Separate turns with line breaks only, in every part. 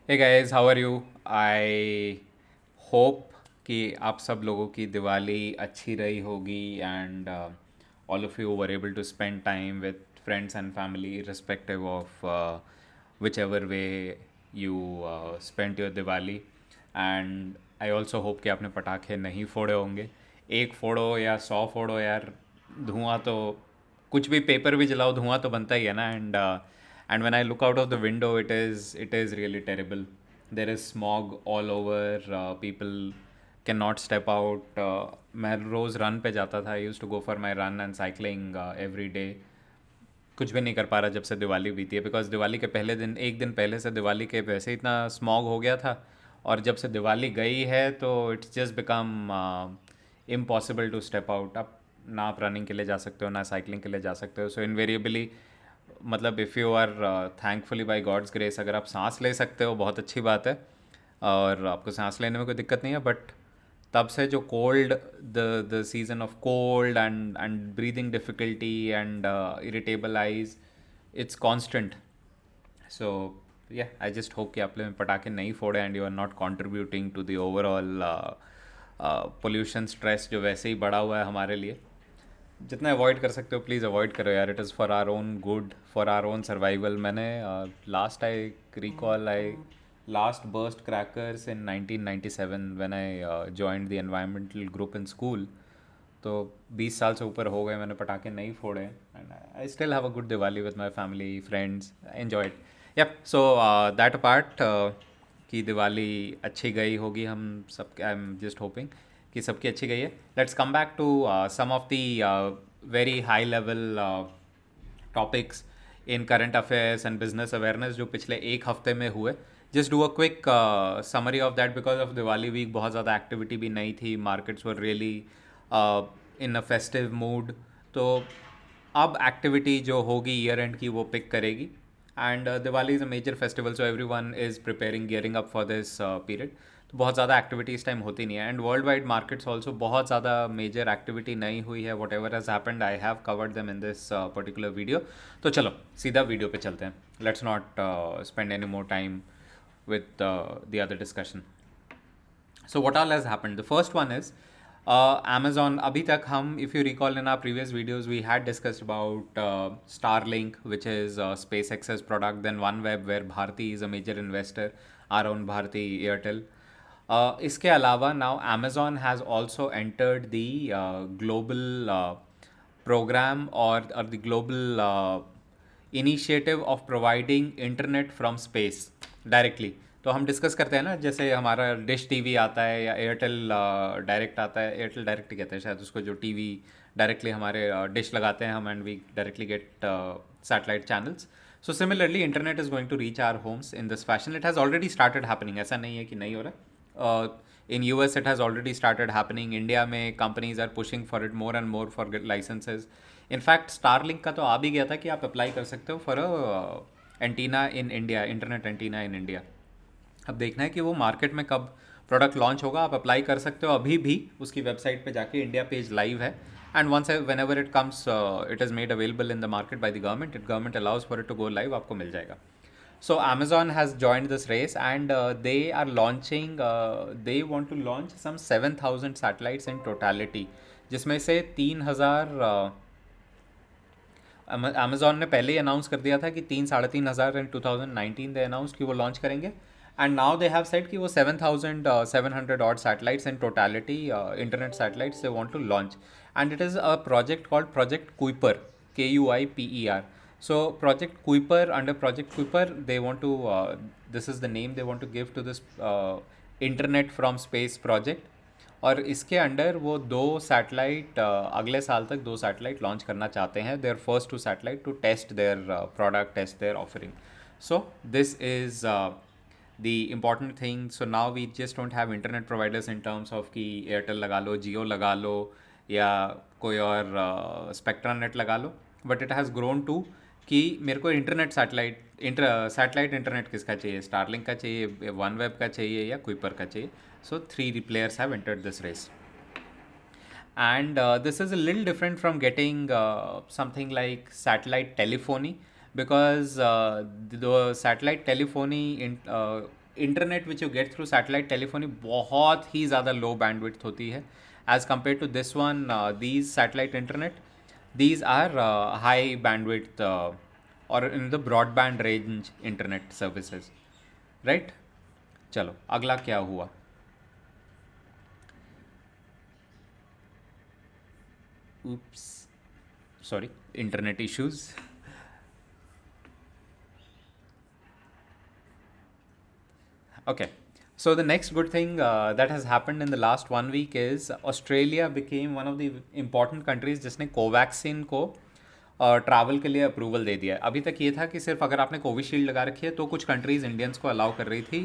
Hey guys, how are you? I hope कि आप सब लोगों की दिवाली अच्छी रही होगी and all of you were able to spend time with friends and family irrespective of whichever way you spend your Diwali. And I also hope कि आपने पटाखे नहीं फोड़े होंगे. एक फोड़ो या 100 फोड़ो यार, धुआं तो कुछ भी, पेपर भी जलाओ, धुआं तो बनता ही है ना. And when I look out of the window, it is really terrible. There is smog all over. People cannot step out. मैं रोज़ रन पे जाता था. I use to go for my run and cycling every day. कुछ भी नहीं कर पा रहा जब से दिवाली बीती है, बिकॉज दिवाली के पहले दिन, एक दिन पहले से दिवाली के वैसे ही इतना स्मॉग हो गया था. और जब से दिवाली गई है तो it's just become impossible to step out. आप ना आप रनिंग के लिए जा सकते हो, ना साइकिलिंग के लिए जा सकते हो. सो इनवेरिएबली, मतलब if you are thankfully by God's grace, अगर आप सांस ले सकते हो बहुत अच्छी बात है. और आपको सांस लेने में कोई दिक्कत नहीं है. बट तब से जो cold, the season of cold and breathing difficulty and irritable eyes, it's constant. So yeah, I just hope कि आप लोग पटाखे नहीं फोड़े and you are not contributing to the overall pollution stress जो वैसे ही बढ़ा हुआ है हमारे लिए. जितना अवॉइड कर सकते हो प्लीज़ अवॉइड करो यार. It is for our own good, for our own survival. मैंने last I recall, I last burst crackers in 1997 when I joined the environmental group in school. तो 20 साल से ऊपर हो गए मैंने पटाखे नहीं फोड़े. And I still have a good Diwali with my family friends. Enjoyed. Yep. So that apart, कि दिवाली अच्छी गई होगी हम सब. आई एम जस्ट होपिंग कि सबकी अच्छी गई है. Let's come back to some of the very high level topics in current affairs and business awareness जो पिछले एक हफ्ते में हुए. Just do a quick summary of that. Because of Diwali week बहुत ज़्यादा एक्टिविटी भी नहीं थी. Markets were really in a festive mood. तो अब एक्टिविटी जो होगी ईयर एंड की वो पिक करेगी. And Diwali is a major festival, so every one is preparing, gearing up for this period. तो बहुत ज़्यादा एक्टिविटी इस टाइम होती नहीं है. And world wide markets also बहुत ज़्यादा मेजर एक्टिविटी नहीं हुई है. What ever has happened, I have covered them in this particular video. तो चलो सीधा वीडियो पे चलते हैं. Let's not spend any more time with the other discussion. So what all has happened? The first one is Amazon. अभी तक हम, if you recall in our previous videos, we had discussed about Starlink, which is SpaceX's product. Then OneWeb, where Bharti is a major investor, our own Bharti Airtel. इसके अलावा now Amazon has also entered the global program, or the global initiative of providing internet from space directly. तो हम discuss करते हैं ना, जैसे हमारा dish TV आता है या एयरटेल डायरेक्ट आता है. एयरटेल डायरेक्ट ही कहते हैं शायद उसको, जो टीवी डायरेक्टली हमारे डिश लगाते हैं हम, and we directly get satellite channels. So similarly internet is going to reach our homes in this fashion. It has already started happening. ऐसा नहीं है कि नहीं हो रहा. In US it has already started happening. India में companies are pushing for it more and more for licences. In fact Starlink का तो आ भी गया था कि आप अप्लाई कर सकते हो for a antenna in India, internet antenna in India. अब देखना है कि वो मार्केट में कब प्रोडक्ट लॉन्च होगा. आप अप्लाई कर सकते हो अभी भी उसकी वेबसाइट पे जाके. इंडिया पेज लाइव है. And once when ever it comes, it is made available in the market by the government. Government allows for it to go live, आपको मिल जाएगा. So Amazon has joined this race, and they are launching. They want to launch some 7,000 satellites in totality, जिसमें से 3,000 Amazon ने पहले ही announce कर दिया था कि 3-3,500 इन 2019 दे अनाउंस कि वो लॉन्च करेंगे. And now they have said कि वो 7,700 odd satellites in totality, internet satellites they want to launch. And it is a project called project Kuiper, KUIPER. So Project Kuiper, under Project Kuiper, they want to, this is the name they want to give to this internet from space project. और इसके under वो दो satellite, अगले साल तक दो satellite launch करना चाहते हैं. Their first two satellite to test their product, test their offering. So this is the important thing. So now we just don't have internet providers in terms of कि एयरटेल लगा लो, जियो लगा लो, या कोई और स्पेक्ट्रा नेट लगा लो. But it has grown to कि मेरे को इंटरनेट सैटेलाइट, सैटेलाइट इंटरनेट किसका चाहिए, स्टारलिंक का चाहिए, वन वेब का चाहिए, या कुइपर का चाहिए. So three players have entered this race, and this is a little different from getting something like satellite telephony, because the satellite telephony internet which you get through satellite telephony बहुत ही ज़्यादा low bandwidth होती है as compare to this one. These satellite internet, these are high bandwidth or in the broadband range internet services, right? चलो अगला क्या हुआ. oops sorry, internet issues. Okay, so the next good thing that has happened in the last 1 week is Australia became one of the important countries जिसने Covaxin को travel के लिए approval दे दिया है. अभी तक ये था कि सिर्फ अगर आपने कोविशील्ड लगा रखी है तो कुछ कंट्रीज़ इंडियंस को अलाउ कर रही थी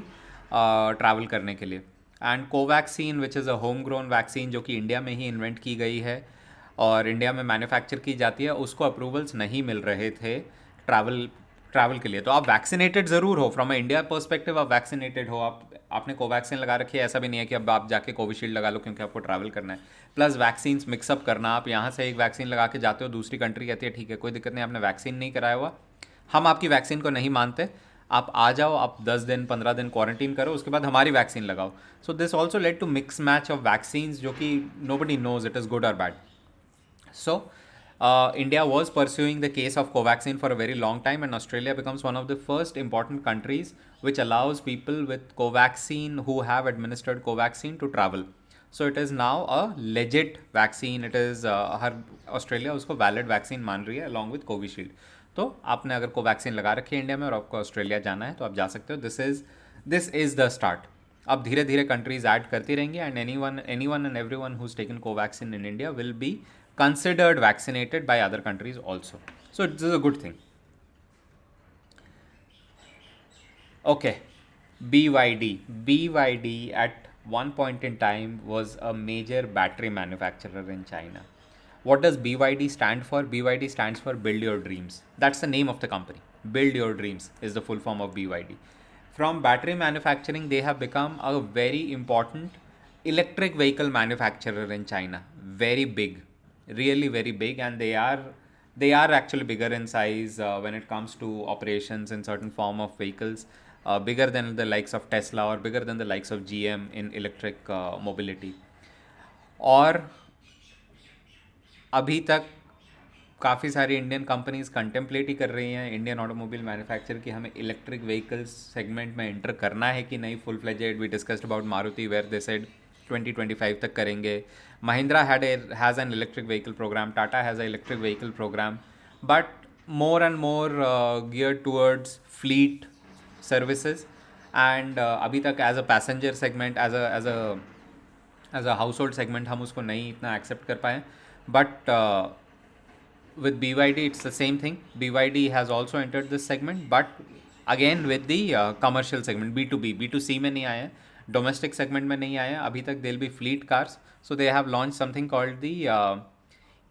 ट्रैवल करने के लिए. And Covaxin which is a home grown vaccine जो कि इंडिया में ही इन्वेंट की गई है और इंडिया में मैन्युफैक्चर की जाती है, उसको अप्रूवल्स नहीं मिल रहे थे ट्रैवल ट्रैवल के लिए. तो आप वैक्सीनेटेड ज़रूर हो, फ्रॉम अ इंडिया पर्सपेक्टिव आप वैक्सीनेटेड हो, आपने कोवैक्सीन लगा रखी है. ऐसा भी नहीं है कि अब आप जाके कोविशील्ड लगा लो क्योंकि आपको ट्रैवल करना है. प्लस वैक्सीन मिक्सअप करना, आप यहाँ से एक वैक्सीन लगा के जाते हो, दूसरी कंट्री कहती है ठीक है कोई दिक्कत नहीं, आपने वैक्सीन नहीं कराया हुआ, हम आपकी वैक्सीन को नहीं मानते, आप आ जाओ, आप 10 दिन 15 दिन क्वारंटीन करो, उसके बाद हमारी वैक्सीन लगाओ. So this also led to mix match of vaccine जो कि nobody knows it is good और bad. So, India was pursuing the case of Covaxin for a very long time, and Australia becomes one of the first important countries which allows people with Covaxin who have administered Covaxin to travel. So it is now a legit vaccine. It is her Australia उसको valid vaccine मान रही है along with Covishield. तो आपने अगर Covaxin लगा रखी है इंडिया में और आपको ऑस्ट्रेलिया जाना है तो आप जा सकते हो. This is the start. अब धीरे धीरे कंट्रीज ऐड करती रहेंगी and any one and every one who's taken Covaxin in India will be considered vaccinated by other countries also. So this is a good thing. Okay, BYD at one point in time was a major battery manufacturer in China. What does BYD stand for? BYD stands for Build Your Dreams. That's the name of the company. Build Your Dreams is the full form of BYD. From battery manufacturing, they have become a very important electric vehicle manufacturer in China. Very big, really very big, and they are actually bigger in size when it comes to operations in certain form of vehicles, bigger than the likes of Tesla or bigger than the likes of GM in electric mobility. और अभी तक काफ़ी सारी Indian companies contemplate ही कर रही हैं Indian automobile manufacture की हमें इलेक्ट्रिक व्हीकल्स सेगमेंट में एंटर करना है कि नहीं. Full fledged we discussed about Maruti where they said 2025 तक करेंगे. Mahindra has an electric vehicle program, Tata has a electric vehicle program, but more and more gear towards fleet services. And अभी तक as a passenger segment, as a household segment हम उसको नहीं इतना accept कर पाए. But with BYD it's the same thing. BYD has also entered this segment, but again with the commercial segment, B2B. B2C में नहीं आए हैं, domestic segment में नहीं आए हैं अभी तक. they'll be fleet cars, so they have launched something called the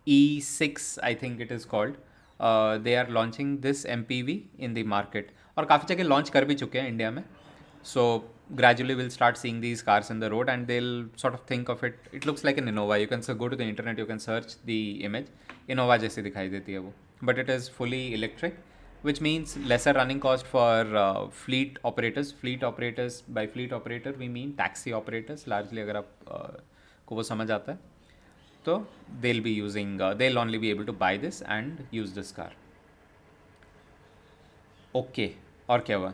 E6, I think it is called. They are launching this MPV in the market और काफ़ी जगह launch कर भी चुके हैं इंडिया में. So gradually we'll start seeing these cars in the road and they'll sort of think of it. It looks like an Innova. You can go to the internet, you can search the image. Innova जैसी दिखाई देती है वो. But it is fully electric, which means lesser running cost for fleet operators. Fleet operators, by fleet operator we mean taxi operators largely. अगर आप को वो समझ आता है तो they'll only be able to buy this and use this car. Okay, और क्या हुआ?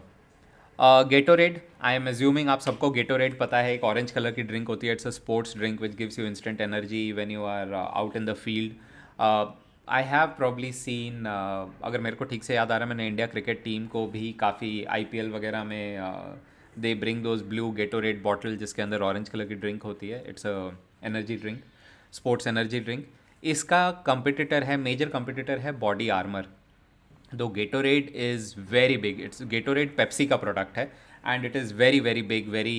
गेटोरेड, आई एम एज्यूमिंग आप सबको गेटोरेड पता है. एक ऑरेंज कलर की ड्रिंक होती है. It's a sports drink which gives you instant energy when you are out in the field. I have probably seen, अगर मेरे को ठीक से याद आ रहा है, मैंने इंडिया क्रिकेट टीम को भी काफ़ी IPL वगैरह में they bring those blue Gatorade bottle जिसके अंदर ऑरेंज कलर की ड्रिंक होती है. It's a energy drink, sports energy drink. इसका कंपिटिटर है, मेजर कंपिटिटर है बॉडी आर्मर. दो Gatorade is very big. It's Gatorade Pepsi का प्रोडक्ट है and it is very very big, very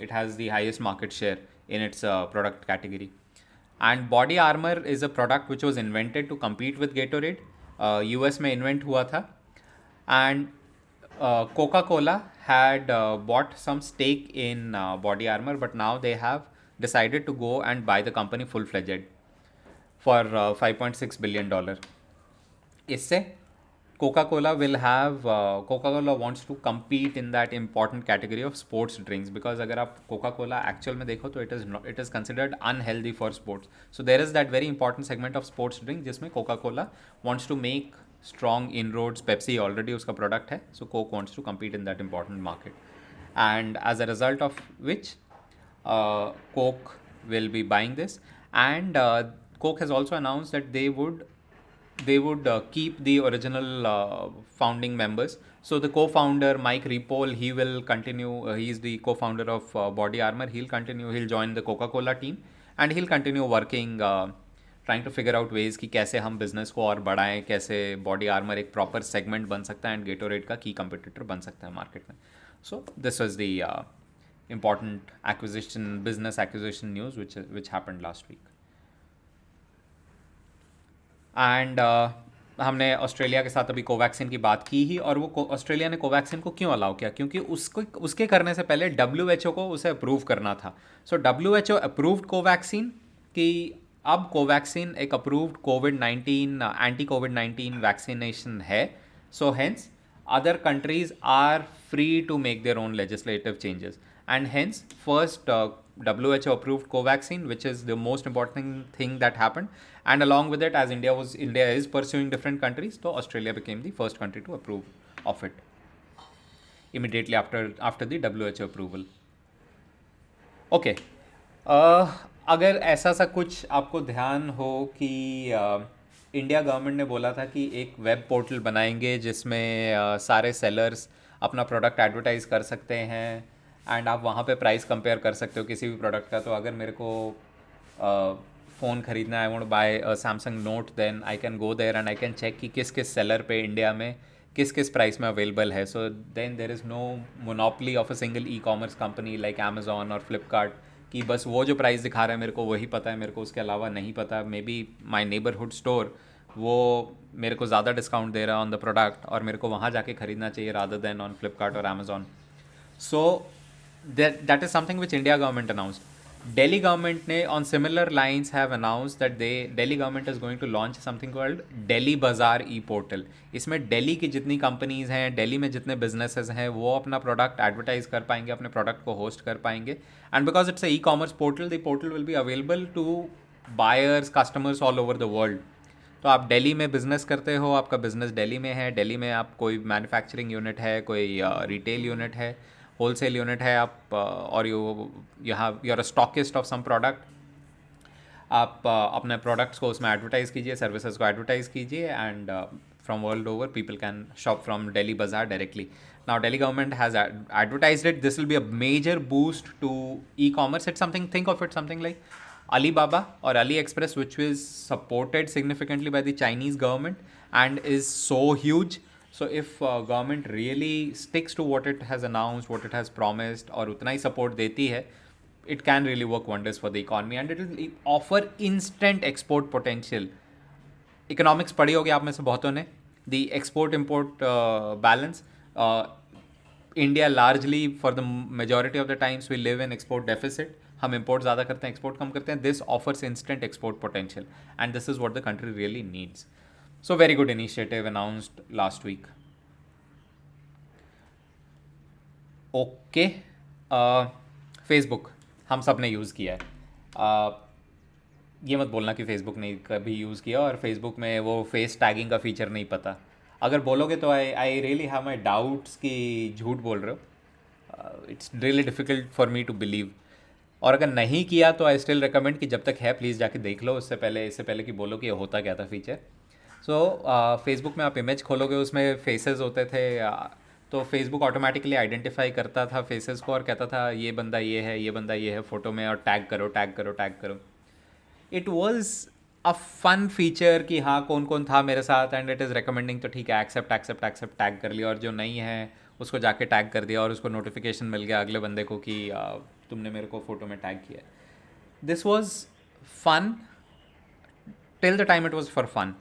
it has the highest market share in its product category. And body armour is a product which was invented to compete with Gatorade. US में invent हुआ था and Coca Cola had bought some stake in body armor, but now they have decided to go and buy the company full-fledged for $5.6 billion. इससे Coca-Cola will have Coca-Cola wants to compete in that important category of sports drinks because अगर आप Coca-Cola actual में देखो तो it is considered unhealthy for sports. So there is that very important segment of sports drink जिसमें Coca-Cola wants to make strong inroads. Pepsi already उसका product है, so Coke wants to compete in that important market, and as a result of which Coke will be buying this, and Coke has also announced that they would keep the original founding members. So the co-founder Mike Repole, he will continue. He is the co-founder of Body Armor. He'll continue. He'll join the Coca-Cola team, and he'll continue working, trying to figure out ways कि कैसे हम business को और बढ़ाएं, कैसे Body Armor एक proper segment बन सकता है and Gatorade का key competitor बन सकता है market में. So this was the important business acquisition news which happened last week. And हमने ऑस्ट्रेलिया के साथ अभी कोवैक्सीन की बात की ही, और वो ऑस्ट्रेलिया ने कोवैक्सीन को क्यों अलाउ किया, क्योंकि उसके करने से पहले WHO को उसे अप्रूव करना था. सो WHO अप्रूव्ड कोवैक्सीन कि अब कोवैक्सीन एक अप्रूव्ड एंटी कोविड 19 वैक्सीनेशन है. So hence other countries are free to make their own legislative changes, and hence first WHO approved Covaxin, which is the most important thing that happened, and along with it, as India is pursuing different countries, so Australia became the first country to approve of it immediately after the WHO approval. Okay. अगर ऐसा सा कुछ आपको ध्यान हो कि India government ने बोला था कि एक वेब पोर्टल बनाएंगे जिसमें सारे सेलर्स अपना प्रोडक्ट एडवर्टाइज़ कर सकते हैं, एंड आप वहाँ पे प्राइस कंपेयर कर सकते हो किसी भी प्रोडक्ट का. तो अगर मेरे को फ़ोन ख़रीदना है, I want to buy Samsung Note, then I can go there and I can check कि किस किस सेलर पे इंडिया में किस किस प्राइस में अवेलेबल है. So then there is no monopoly of a single ecommerce company like Amazon और फ्लिपकार्ट कि बस वो जो प्राइस दिखा रहा है मेरे को वही पता है, मेरे को उसके अलावा नहीं पता. May be my neighbourhood store वो मेरे को ज़्यादा डिस्काउंट दे रहा है ऑन द प्रोडक्ट, और मेरे को वहाँ जाके ख़रीदना चाहिए रादर देन ऑन फ्लिपकार्ट और Amazon. So that is something which India government announced. Delhi government ने on similar lines have announced that Delhi government is going to launch something called Delhi Bazaar e-portal. इसमें दिल्ली की जितनी companies हैं, दिल्ली में जितने businesses हैं, वो अपना प्रोडक्ट एडवर्टाइज कर पाएंगे, अपने प्रोडक्ट को होस्ट कर पाएंगे, and because it's ecommerce portal, the portal will be available to buyers, customers all over the world. तो आप दिल्ली में बिज़नेस करते हो, आपका बिज़नेस दिल्ली में है, दिल्ली में आप कोई मैन्युफैक्चरिंग यूनिट है, कोई रिटेल यूनिट है, होलसेल यूनिट है, आप और you are a stockist of some product, आप अपने प्रोडक्ट्स को उसमें एडवर्टाइज़ कीजिए, सर्विसेज को एडवर्टाइज़ कीजिए, and from world over people can shop from Delhi बाजार directly. Now Delhi government has advertised it. This will be a major boost to e-commerce. It's something, think of it something like Alibaba or AliExpress, which was supported significantly by the Chinese government and is so huge. So if government really sticks to what it has announced, what it has promised, और उतना ही support देती है, it can really work wonders for the economy, and it will offer instant export potential. Economics पढ़ी होगी आप में से बहुतों ने. The export import balance, India largely for the majority of the times we live in export deficit. हम import ज़्यादा करते हैं, एक्सपोर्ट कम करते हैं. This offers instant export potential, and this is what the country really needs. So very good initiative announced last week. Okay, Facebook हम सब ने यूज़ किया है. ये मत बोलना कि फ़ेसबुक ने कभी यूज़ किया और फेसबुक में वो फेस टैगिंग का फ़ीचर नहीं पता. अगर बोलोगे तो I really have my doubts कि झूठ बोल रहे हो. It's really difficult for me to believe. और अगर नहीं किया तो आई स्टिल रिकमेंड कि जब तक है प्लीज़ जाके देख लो, इससे पहले कि बोलो कि ये होता क्या था फीचर. सो फेसबुक में आप इमेज खोलोगे, उसमें फेसेस होते थे, तो फेसबुक ऑटोमेटिकली आइडेंटिफाई करता था फेसेस को और कहता था ये बंदा ये है, ये बंदा ये है फ़ोटो में, और टैग करो टैग करो टैग करो. It was a fun feature कि हाँ कौन कौन था मेरे साथ, एंड इट इज़ रिकमेंडिंग, तो ठीक है एक्सेप्ट एक्सेप्ट एक्सेप्ट टैग कर लिया, और जो नहीं है उसको जाके टैग कर दिया, और उसको नोटिफिकेशन मिल गया अगले बंदे को कि तुमने मेरे को फ़ोटो में टैग किया. This was fun till the time it was for fun,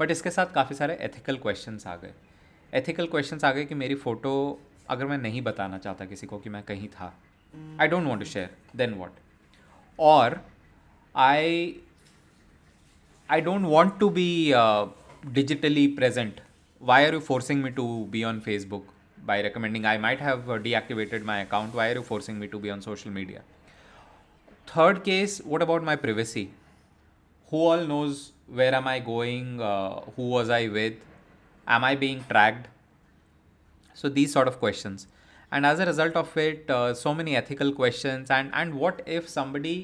but इसके साथ काफ़ी सारे एथिकल क्वेश्चंस आ गए. कि मेरी फ़ोटो अगर मैं नहीं बताना चाहता किसी को कि मैं कहीं था, I don't want to share, then what. और I don't want to be digitally present why are you forcing me to be on Facebook by recommending? I might have deactivated my account. Why are you forcing me to be on social media? Third case, what about my privacy? Who all knows where am I going? Who was I with? Am I being tracked? So these sort of questions, and as a result of it, so many ethical questions. And what if somebody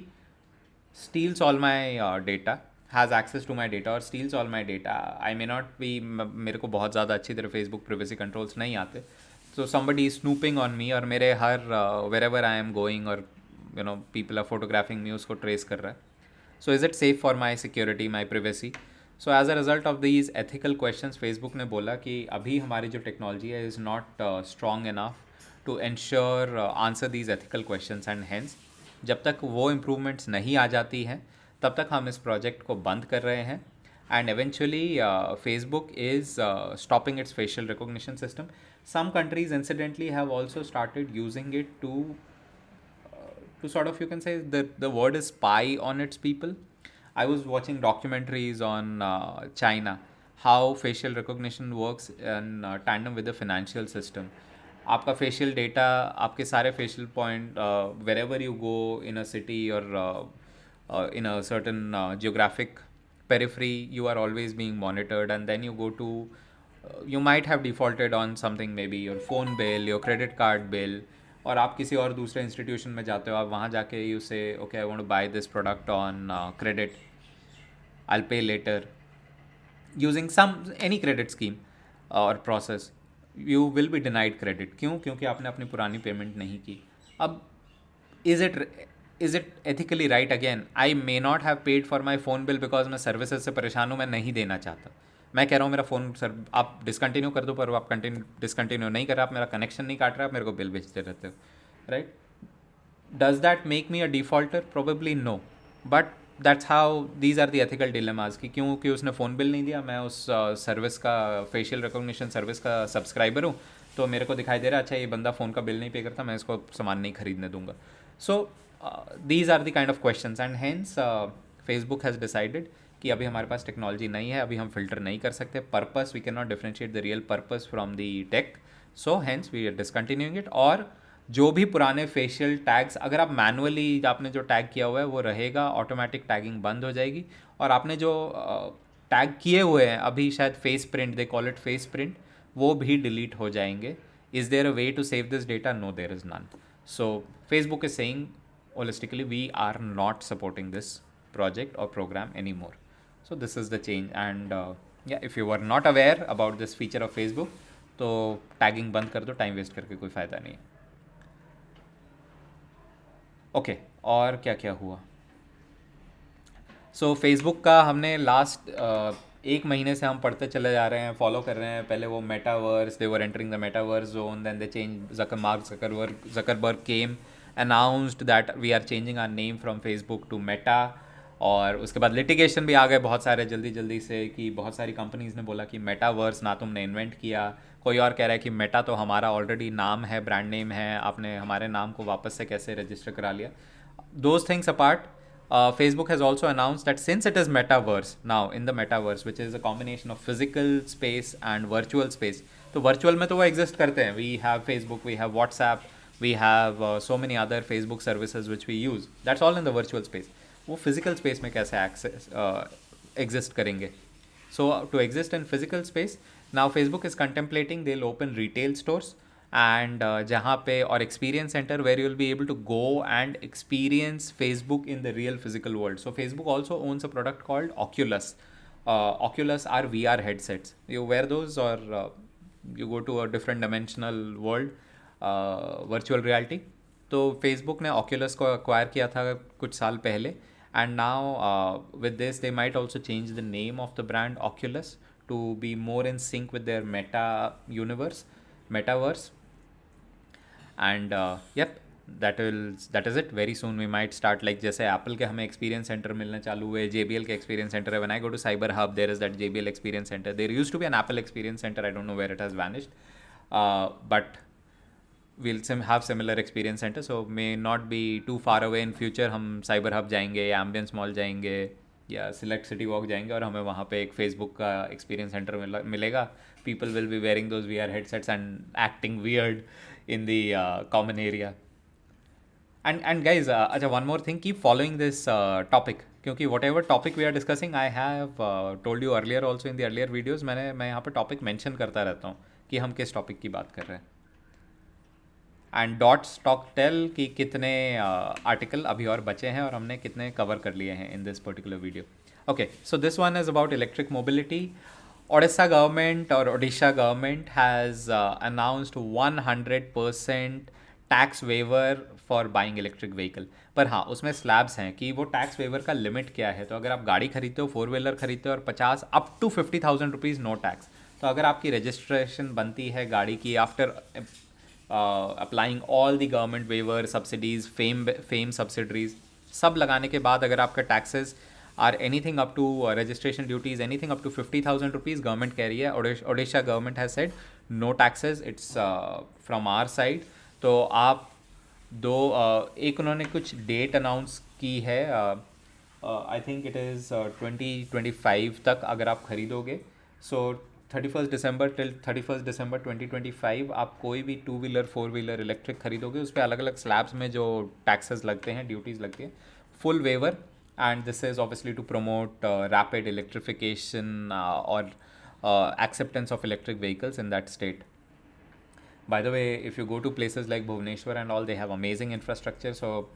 steals all my data, has access to my data, or steals all my data? I may not be, मेरे को बहुत ज़्यादा अच्छी तरह Facebook privacy controls नहीं आते, so somebody is snooping on me और मेरे हर wherever I am going, और people are photographing me, उसको trace कर रहा है. So is it safe for my security, my privacy? So as a result of these ethical questions, Facebook ने बोला कि अभी हमारी जो टेक्नोलॉजी है is not strong enough to ensure answer these ethical questions, and hence जब तक वो improvements नहीं आ जाती हैं तब तक हम इस प्रोजेक्ट को बंद कर रहे हैं. And eventually Facebook is stopping its facial recognition system. Some countries incidentally have also started using it to sort of, you can say, the word is spy on its people. I was watching documentaries on China, how facial recognition works in tandem with the financial system. आपका facial data, आपके सारे facial point, wherever you go in a city or in a certain geographic periphery, you are always being monitored. And then you go to, you might have defaulted on something, maybe your phone bill, your credit card bill, और आप किसी और दूसरे institution में जाते हो, आप वहाँ जाके you say okay I want to buy this product on credit, I pay later, using some any credit scheme और process, you will be denied credit. क्यों? क्योंकि आपने अपनी पुरानी पेमेंट नहीं की. अब is it ethically right? Again, I may not have paid for my phone bill because मैं सर्विसेज से परेशान हूँ, मैं नहीं देना चाहता. मैं कह रहा हूँ मेरा फ़ोन सर आप डिसकंटिन्यू कर दो, पर आप डिसकंटिन्यू नहीं कर रहे, आप मेरा कनेक्शन नहीं काट रहे, आप मेरे को बिल भेजते रहते हो, right? Does that make me a defaulter? Probably no, but that's how these are the ethical dilemmas. कि क्योंकि उसने फ़ोन बिल नहीं दिया, मैं उस सर्विस का, फेशियल रिकॉग्निशन सर्विस का सब्सक्राइबर हूँ, तो मेरे को दिखाई दे रहा है अच्छा ये बंदा फ़ोन का बिल नहीं पे करता, मैं इसको सामान नहीं खरीदने दूंगा. So these are the kind of questions, and hence Facebook has decided कि अभी हमारे पास टेक्नोलॉजी नहीं है, अभी हम फिल्टर नहीं कर सकते. Purpose, we can not differentiate the real purpose from the tech, so hence we are discontinuing it. और जो भी पुराने फेशियल टैग्स, अगर आप मैनुअली आपने जो टैग किया हुआ है वो रहेगा, ऑटोमेटिक टैगिंग बंद हो जाएगी. और आपने जो टैग किए हुए हैं अभी, शायद face print, they call it face print, वो भी डिलीट हो जाएंगे. Is there a way to save this data? No, there is none. So Facebook is saying holistically, we are not supporting this project or program anymore. So this is the change. And yeah, if you were not aware about this feature of Facebook, तो tagging बंद कर दो, time waste करके कोई फ़ायदा नहीं. Okay, और क्या क्या हुआ? सो फेसबुक का हमने लास्ट एक महीने से हम पढ़ते चले जा रहे हैं, फॉलो कर रहे हैं. पहले वो metaverse, they were entering the metaverse zone, then they change, Zuckerberg came, announced that we are changing our name from Facebook to Meta. और उसके बाद लिटिगेशन भी आ गए बहुत सारे जल्दी जल्दी से, कि बहुत सारी कंपनीज़ ने बोला कि मेटावर्स ना तुमने इन्वेंट किया, कोई और कह रहा है कि मेटा तो हमारा ऑलरेडी नाम है, ब्रांड नेम है, आपने हमारे नाम को वापस से कैसे रजिस्टर करा लिया. Those things apart, Facebook has also announced that since it is metaverse now, in the metaverse, which is a combination of physical space and virtual space, तो virtual में तो वो exist करते हैं. We have Facebook, we have WhatsApp, we have so many other Facebook services which we use. That's all in the virtual space. वो physical space में कैसे access exist करेंगे? So to exist in physical space, now Facebook is contemplating they'll open retail stores, and जहाँ पे, और experience center where you'll be able to go and experience Facebook in the real physical world. So Facebook also owns a product called Oculus. Oculus are VR headsets. You wear those, or you go to a different dimensional world, virtual reality. तो Facebook ने Oculus को acquire किया था कुछ साल पहले, and now with this they might also change the name of the brand Oculus to be more in sync with their metaverse. And yep, that is it. Very soon we might start, like जैसे Apple के हमें experience center मिलने चालू हुए, JBL के experience center है. When I go to Cyber Hub, there is that JBL experience center. There used to be an Apple experience center, I don't know where it has vanished, but we'll have similar experience center, so may not be too far away in future हम Cyber Hub जाएंगे या Ambience Mall जाएंगे, या select city walk जाएंगे और हमें वहाँ पे एक फेसबुक का एक्सपीरियंस सेंटर मिलेगा. People will be wearing those V R headsets and acting weird in the common area. And guys, अच्छा, one more thing, keep following this topic, क्योंकि whatever topic we are discussing, I have told you earlier also in the earlier videos, मैं यहाँ पे topic mention करता रहता हूँ कि हम किस topic की बात कर रहे हैं. एंड डॉट स्टॉक टेल कि कितने आर्टिकल अभी और बचे हैं और हमने कितने कवर कर लिए हैं in this particular video. Okay, so this one is about electric mobility. Odisha government or Odisha government has announced 100% tax waiver for buying electric vehicle. पर हाँ, उसमें स्लैब्स हैं कि वो टैक्स वेवर का लिमिट क्या है. तो अगर आप गाड़ी खरीदते हो, 4 व्हीलर खरीदते हो और 50 up to 50,000 rupees no tax. तो अगर आपकी रजिस्ट्रेशन बनती है गाड़ी की after applying all the government waiver, subsidies, FAME subsidiaries सब लगाने के बाद अगर आपका taxes are anything up to registration duties anything up to 50,000 rupees government कह रही है. Odisha government has said no taxes, it's from our side. तो आप एक उन्होंने कुछ डेट अनाउंस की है. आई थिंक इट इज़ 2025 तक अगर आप खरीदोगे. सो 31 दिसंबर टिल 31 दिसंबर 2025 आप कोई भी 2 व्हीलर 4 व्हीलर इलेक्ट्रिक खरीदोगे, उस पर अलग अलग स्लैब्स में जो टैक्सेस लगते हैं, ड्यूटीज़ लगती है, full waiver. And this is obviously to promote rapid electrification और acceptance of electric vehicles in that state. By the way, if you go to places like Bhubaneswar and all, they have amazing infrastructure. So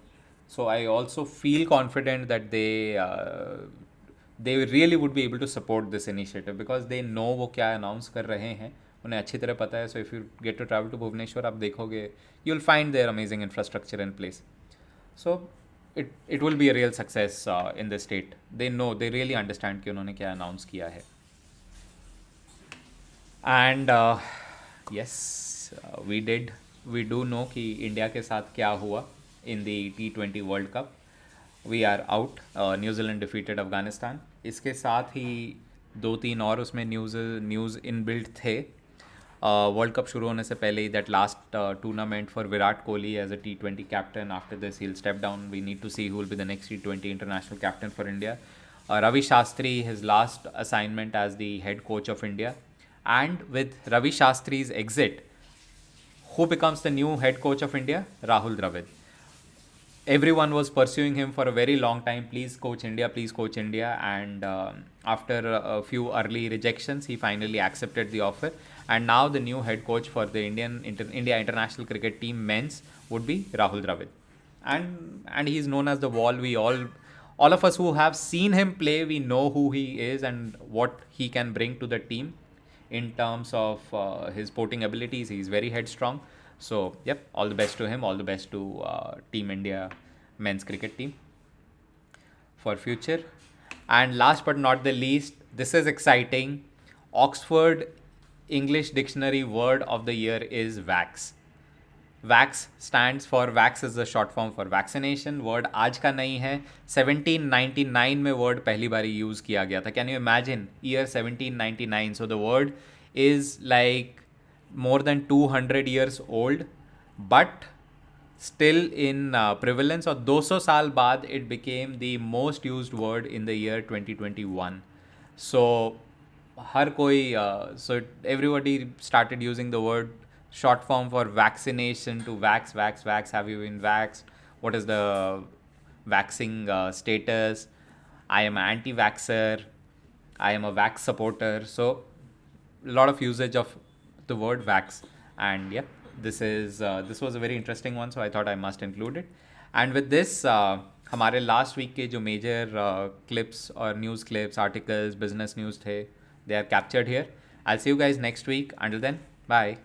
I also feel confident that they really would be able to support this initiative because they know वो क्या announce कर रहे हैं, उन्हें अच्छी तरह पता है. So if you get to travel to Bhubaneswar, आप देखोगे, you'll find their amazing infrastructure in place. So it will be a real success in the state. They know, they really understand कि उन्होंने क्या announce किया है. And yes, we do know कि India के साथ क्या हुआ इन दी T20 world cup. We are out. New Zealand defeated Afghanistan. इसके साथ ही 2-3 और उसमें न्यूज़ इनबिल्ट थे. वर्ल्ड कप शुरू होने से पहले ही that last tournament for Virat Kohli as a T20 captain. After this he will step down. We need to see who will be the next T20 international captain for India. Ravi Shastri, his last assignment as the head coach of India. And with Ravi Shastri's exit, who becomes the new head coach of India? Rahul Dravid. Everyone was pursuing him for a very long time. Please coach India, please coach India. And after a few early rejections, he finally accepted the offer. And now the new head coach for the India international cricket team men's would be Rahul Dravid. And he is known as the wall. We all of us who have seen him play, we know who he is and what he can bring to the team in terms of his sporting abilities. He's very headstrong. So, yep, all the best to him. All the best to Team India men's cricket team for future. And last but not the least, this is exciting. Oxford English Dictionary word of the year is vax. Wax stands for, wax is the short form for vaccination. Word आज का नहीं है, 1799 में word पहली बार use किया गया था. Can you imagine, year 1799. So the word is like more than 200 years old, but still in prevalence. और 200 साल बाद it became the most used word in the year 2021. So हर कोई so everybody started using the word short form for vaccination to vax. Have you been vaxxed? What is the vaxing status? I am an anti-vaxxer. I am a vax supporter. So a lot of usage of the word vax. And yeah, this was a very interesting one, so I thought I must include it. And with this, हमारे last week के जो major clips और news clips, articles, business news थे, they are captured here. I'll see you guys next week. Until then, bye.